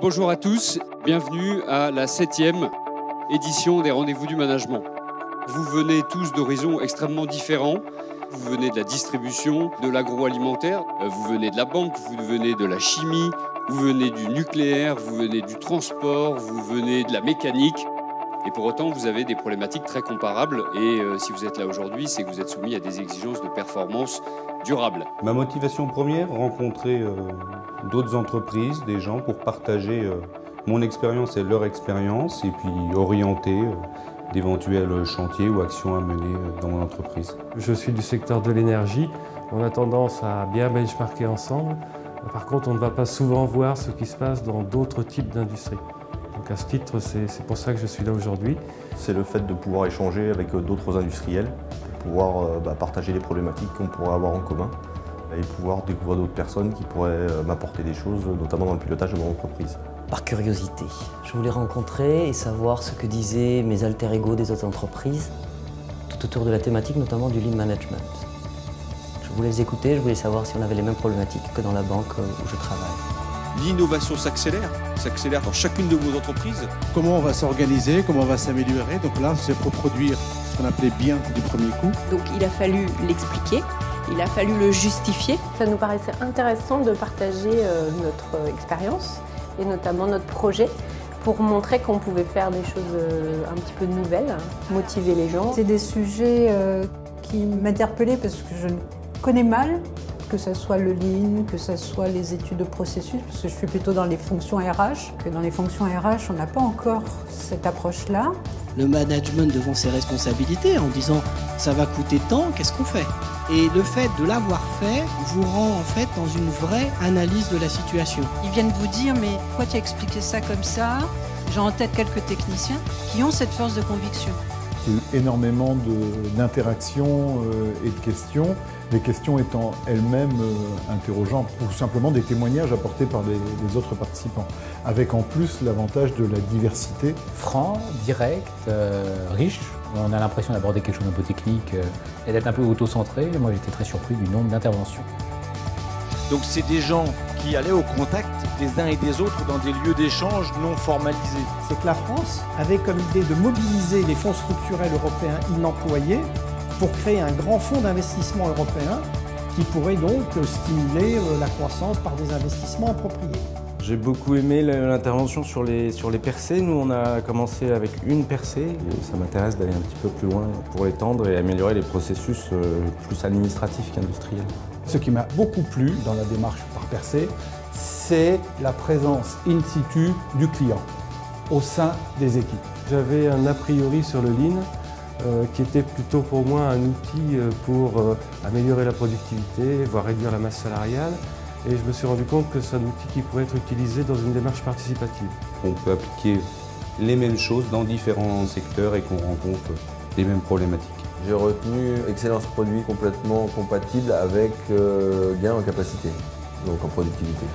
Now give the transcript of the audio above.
Bonjour à tous, bienvenue à la 7e édition des Rendez-vous du Management. Vous venez tous d'horizons extrêmement différents. Vous venez de la distribution, de l'agroalimentaire, vous venez de la banque, vous venez de la chimie, vous venez du nucléaire, vous venez du transport, vous venez de la mécanique. Et pour autant, vous avez des problématiques très comparables. Et si vous êtes là aujourd'hui, c'est que vous êtes soumis à des exigences de performance durables. Ma motivation première, rencontrer d'autres entreprises, des gens pour partager mon expérience et leur expérience et puis orienter d'éventuels chantiers ou actions à mener dans mon entreprise. Je suis du secteur de l'énergie. On a tendance à bien benchmarker ensemble. Par contre, on ne va pas souvent voir ce qui se passe dans d'autres types d'industries. Donc à ce titre, c'est pour ça que je suis là aujourd'hui. C'est le fait de pouvoir échanger avec d'autres industriels, pouvoir partager les problématiques qu'on pourrait avoir en commun et pouvoir découvrir d'autres personnes qui pourraient m'apporter des choses, notamment dans le pilotage de mon entreprise. Par curiosité, je voulais rencontrer et savoir ce que disaient mes alter ego des autres entreprises, tout autour de la thématique notamment du lean management. Je voulais les écouter, je voulais savoir si on avait les mêmes problématiques que dans la banque où je travaille. L'innovation s'accélère dans chacune de vos entreprises. Comment on va s'organiser, comment on va s'améliorer. Donc là, c'est pour produire ce qu'on appelait bien du premier coup. Donc il a fallu l'expliquer, il a fallu le justifier. Ça nous paraissait intéressant de partager notre expérience et notamment notre projet pour montrer qu'on pouvait faire des choses un petit peu nouvelles, motiver les gens. C'est des sujets qui m'interpellaient parce que je connais mal, que ce soit le lean, que ce soit les études de processus, parce que je suis plutôt dans les fonctions RH, que dans les fonctions RH, on n'a pas encore cette approche-là. Le management devant ses responsabilités en disant « ça va coûter tant, qu'est-ce qu'on fait ?» Et le fait de l'avoir fait vous rend en fait dans une vraie analyse de la situation. Ils viennent vous dire « mais pourquoi tu as expliqué ça comme ça ?» J'ai en tête quelques techniciens qui ont cette force de conviction. Il y a eu énormément d'interactions et de questions, les questions étant elles-mêmes interrogeantes ou simplement des témoignages apportés par les autres participants, avec en plus l'avantage de la diversité. Franc, direct, riche, on a l'impression d'aborder quelque chose d'un peu technique et d'être un peu auto-centré. Moi j'étais très surpris du nombre d'interventions. Donc c'est des gens qui allaient au contact des uns et des autres dans des lieux d'échange non formalisés. C'est que la France avait comme idée de mobiliser les fonds structurels européens inemployés pour créer un grand fonds d'investissement européen qui pourrait donc stimuler la croissance par des investissements appropriés. J'ai beaucoup aimé l'intervention sur les percées. Nous, on a commencé avec une percée. Et ça m'intéresse d'aller un petit peu plus loin pour l'étendre et améliorer les processus plus administratifs qu'industriels. Ce qui m'a beaucoup plu dans la démarche par percée, c'est la présence in situ du client au sein des équipes. J'avais un a priori sur le lean qui était plutôt pour moi un outil pour améliorer la productivité, voire réduire la masse salariale. Et je me suis rendu compte que c'est un outil qui pouvait être utilisé dans une démarche participative. On peut appliquer les mêmes choses dans différents secteurs et qu'on rencontre les mêmes problématiques. J'ai retenu excellence produit complètement compatible avec gain en capacité, donc en productivité.